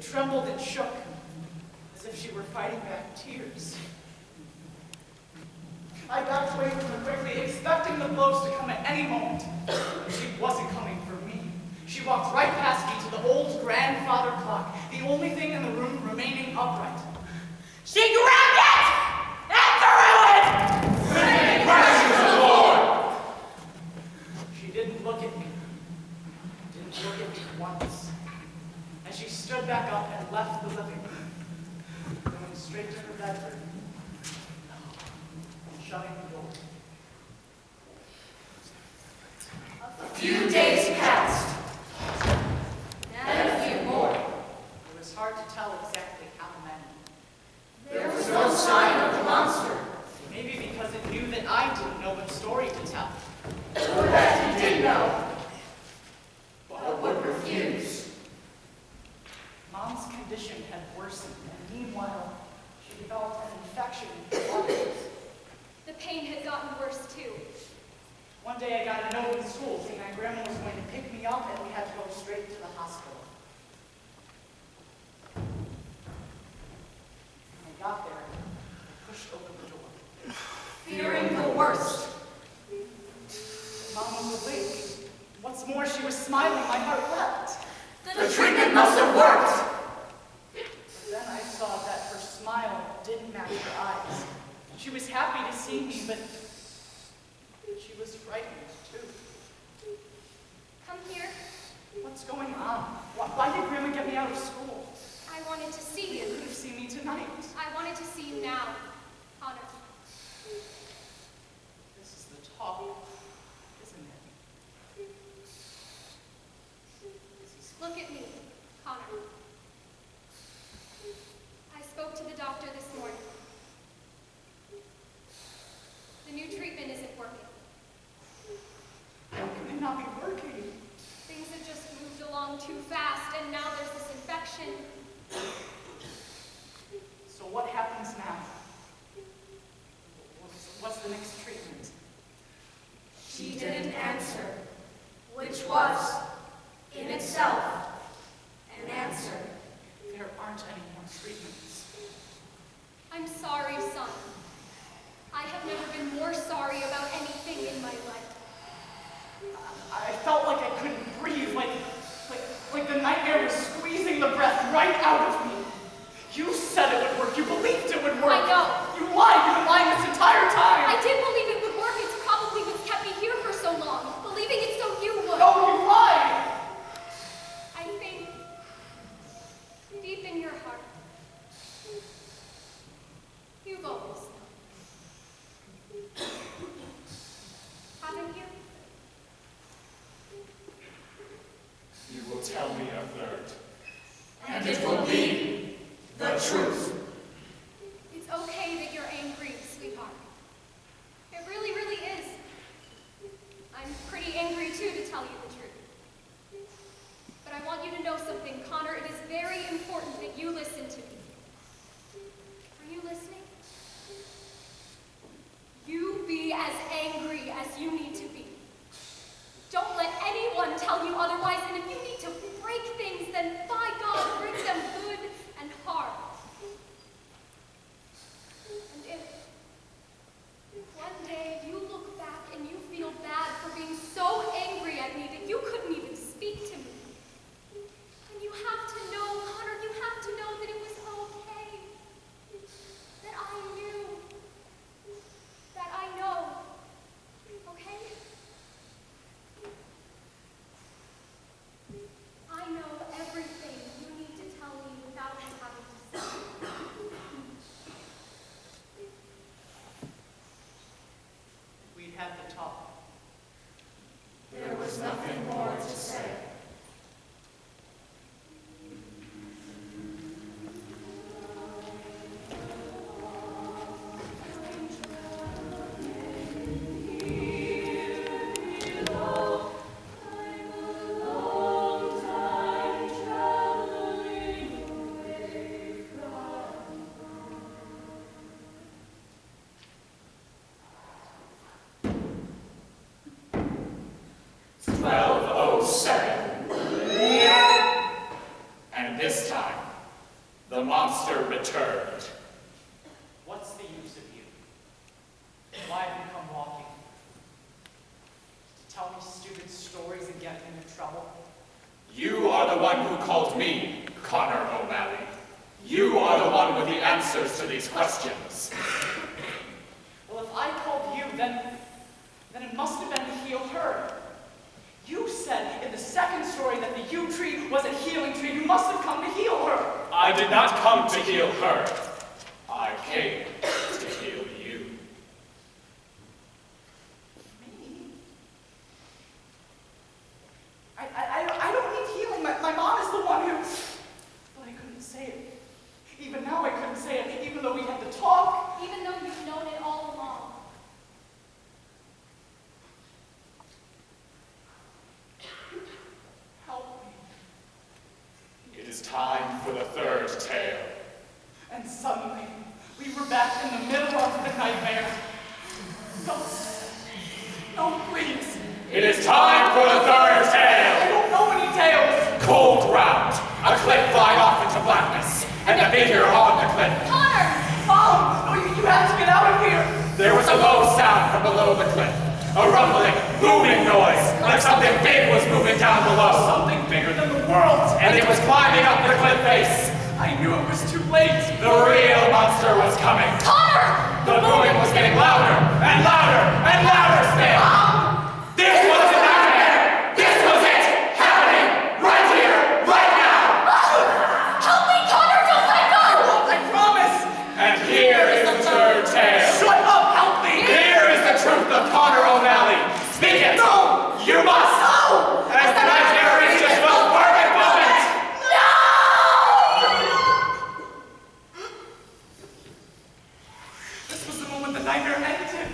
trembled and shook, as if she were fighting back tears. I backed away from her quickly, expecting the blows to come at any moment. But she wasn't coming for me. She walked right past me to the old grandfather clock, the only thing in the room remaining upright. She grabbed it and threw it! Sing praise to the Lord! She didn't look at me. Didn't look at me once. And she stood back up and left the living room, going straight to her bedroom, and shutting the door. A few days passed, then a few more. It was hard to tell exactly how many. There was no sign of the monster. Maybe because it knew that I didn't know what story to tell. Or that he did know, but would refuse. Mom's condition had worsened, and meanwhile, she developed an infection in her lungs. The pain had gotten worse, too. One day I got a note in school saying my grandma was going to pick me up and we had to go straight to the hospital. When I got there, I pushed open the door. Fearing the worst. Mom was awake. What's more, she was smiling. My heart leapt. The treatment must have worked. But then I saw that her smile didn't match her eyes. She was happy to see me, but she was frightened, too. Come here. What's going on? Why did Grandma get me out of school? I wanted to see you. You see me tonight. I wanted to see you now, Connor. This is the talk, isn't it? Look at me, Connor. I spoke to the doctor this morning. The new treatment isn't working. How can it not be working? Things have just moved along too fast, and now there's this infection. So what happens now? What's the next treatment? She didn't answer, which was, in itself, an answer. There aren't any more treatments. I'm sorry, son. I have never been more sorry about anything in my life. I felt like I couldn't breathe, like the nightmare was squeezing the breath right out of me. You said it would work. You believed it would work. I know. You lied. You've been lying this entire time. I did believe it would work. It's probably what's kept me here for so long. Believing it so you would. No, you lied. I think, deep in your heart, you've always known. Haven't you? You will tell me a third. And it will be the truth. It's okay that you're angry, sweetheart. It really, really is. I'm pretty angry, too, to tell you the truth. But I want you to know something, Connor. It is very important that you listen to me. Are you listening? You be as angry as you need to be. Don't let anyone tell you otherwise, and if you need to break things, then by God, break them good and hard. And if one day you look back and you feel bad for being so angry at me that you couldn't even speak to me, then you have to know, Connor, you have to know that it was okay. That I knew. That I know. Okay? I know everything you need to tell me without me having to say it. We had the talk. There was nothing more to say. And this time, The monster returned. What's the use of you? Why have you come walking? To tell me stupid stories and get me into trouble? You are the one who called me Connor O'Malley. You are the one with the answers to these questions. Well, if I called you, then it must have been to heal her. You said in the second story that the yew tree was a healing tree. You must have come to heal her. I did not come to heal her. I came to heal you. Me? I don't need healing. My mom is the one who... But I couldn't say it. Even now I couldn't say it, even though we had to talk. Even though you've known it all along. Help me. It is time for the third tale. And suddenly, we were back in the middle of the nightmare. No, please. It is time for the third I tale. don't know any tales. Cold ground. A cliff flying off into blackness. And the figure on the cliff. Connor! Mom, no, you have to get out of here. There was a low sound from below the cliff. A rumbling, booming noise, like something big was moving down below. Something bigger than the world. And it was climbing up the cliff face. I knew it was too late. The real monster was coming. Connor! The booming was getting louder and louder and louder still. This was a nightmare. This was it. Happening right here, right now. Help me, Connor! Don't let go! I promise. And here is the third tale. Shut up, help me. Here is the truth of Connor O'Malley. Speak it. No. You must. No. As the nightmare reaches the perfect moment. This was the moment the nightmare ended.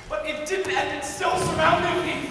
But it didn't end. It's still surrounding me.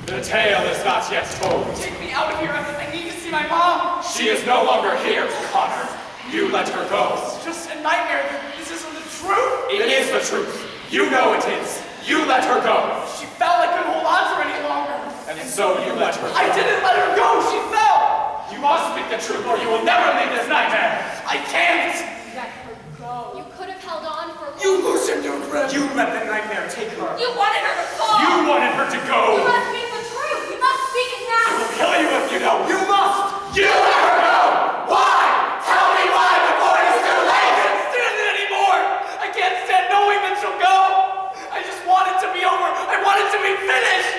The tale is not yet told. Take me out of here. I need to see my mom. She is no longer here, Connor. You let her go. It's just a nightmare. This isn't the truth. It is the truth. You know it is. You let her go. She fell. I couldn't hold on to her any longer. And so you let her go. I didn't let her go. She fell. You must speak the truth or you will never leave this nightmare. I can't. Let her go. You could have held on for You loosened your grip. You let the nightmare take her. You wanted her to fall! You wanted her to go. You must speak the truth! You must speak it I now! will kill you if you don't. You must. You let her go. Why? Tell me why before it is too I late. can't stand it anymore. I can't stand knowing that she'll go. I just want it to be over. I want it to be finished.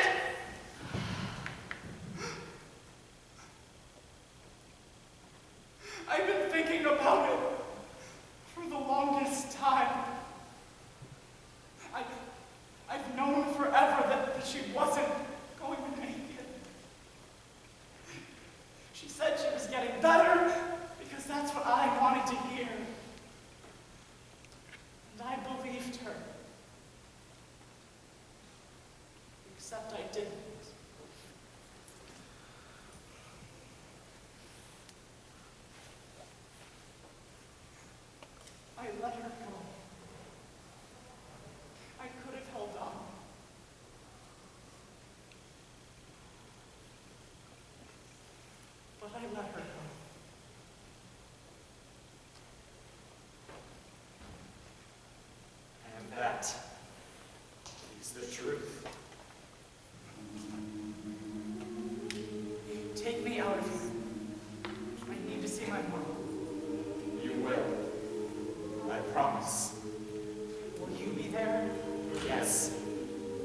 I've been thinking about it for the longest time. I've known forever that she wasn't going to make it. She said she was getting better because that's what I wanted to hear. And I believed her. Except I didn't. I let her go. I could have held on. But I let her go. And that is the truth. Take me out of here. I need to see my mom. You will. I promise. Will you be there? Yes.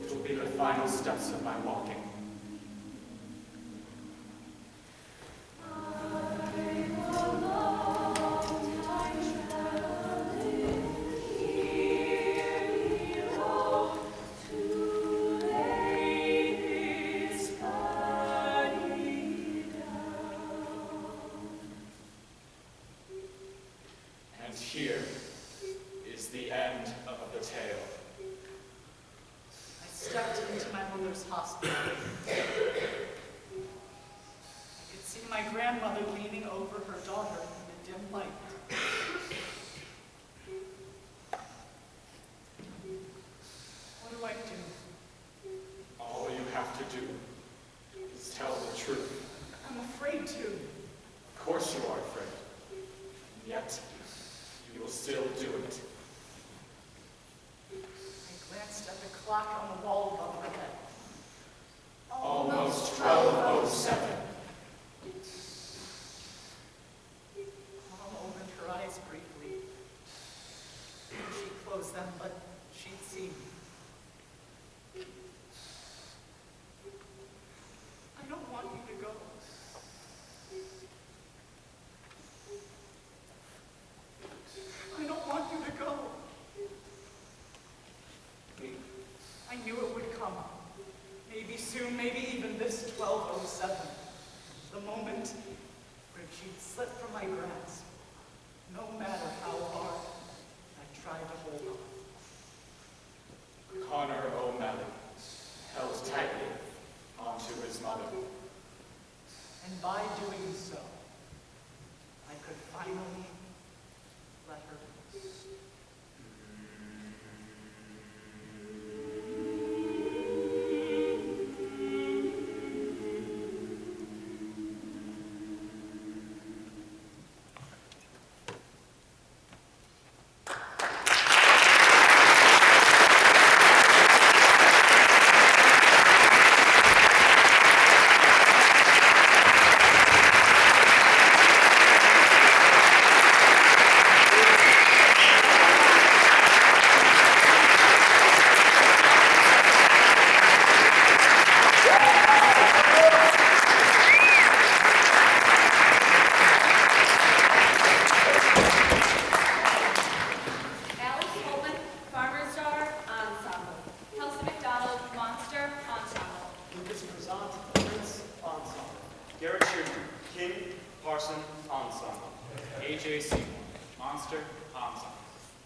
It will be the final steps of my walking. And here is the end of the tale. I stepped into my mother's hospital. Yet, you will still do it. I glanced at the clock on the wall above my head. Almost 12:07. Mom opened her eyes briefly. She closed them, but she'd seen me. I don't want you to go. I don't want you to go. I knew it would come. Maybe soon, maybe even this 12:07. The moment where she'd slip from my grasp. No matter how hard I tried to hold on. Connor O'Malley held tightly onto his mother. And by doing so, I could finally let her go. Garrett King, Parson, ensemble. A.J. Seymour, monster, ensemble.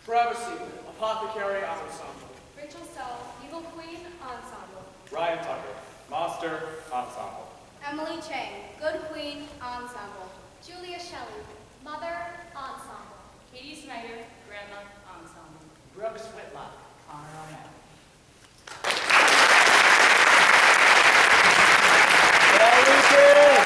Travis Siegel, apothecary, ensemble. Rachael, Evil Queen, ensemble. Ryan Tucker, master, ensemble. Emily Chang, Good Queen, ensemble. Julia Shelley, Mother, ensemble. Katie Snyder, Grandma, ensemble. Brooks Whitlock, Connor O'Malley. Very good.